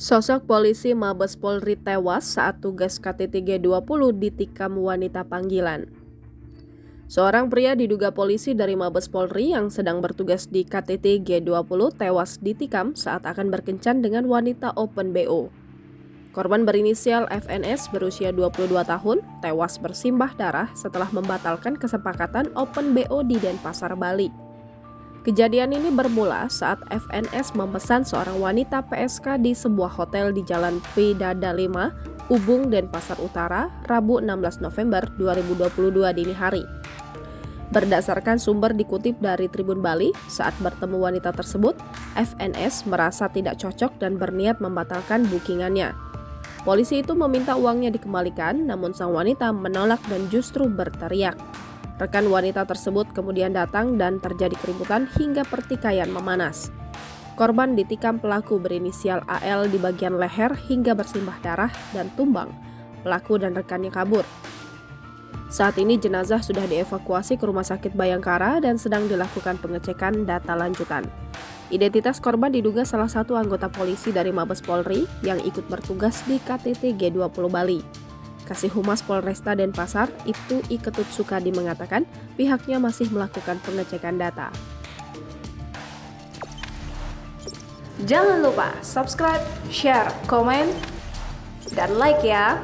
Sosok polisi Mabes Polri tewas saat tugas KTT G20 ditikam wanita panggilan. Seorang pria diduga polisi dari Mabes Polri yang sedang bertugas di KTT G20 tewas ditikam saat akan berkencan dengan wanita Open BO. Korban berinisial FNS berusia 22 tahun tewas bersimbah darah setelah membatalkan kesepakatan Open BO di Denpasar, Bali. Kejadian ini bermula saat FNS memesan seorang wanita PSK di sebuah hotel di Jalan Pidada 5, Ubung, Denpasar Utara, Rabu 16 November 2022 dini hari. Berdasarkan sumber dikutip dari Tribun Bali, saat bertemu wanita tersebut, FNS merasa tidak cocok dan berniat membatalkan bookingannya. Polisi itu meminta uangnya dikembalikan, namun sang wanita menolak dan justru berteriak. Rekan wanita tersebut kemudian datang dan terjadi keributan hingga pertikaian memanas. Korban ditikam pelaku berinisial AL di bagian leher hingga bersimbah darah dan tumbang. Pelaku dan rekannya kabur. Saat ini jenazah sudah dievakuasi ke Rumah Sakit Bayangkara dan sedang dilakukan pengecekan data lanjutan. Identitas korban diduga salah satu anggota polisi dari Mabes Polri yang ikut bertugas di KTT G20 Bali. Kasih Humas Polresta Denpasar, Ibtu Ketut Sukadi mengatakan pihaknya masih melakukan pengecekan data. Jangan lupa subscribe, share, komen, dan like ya!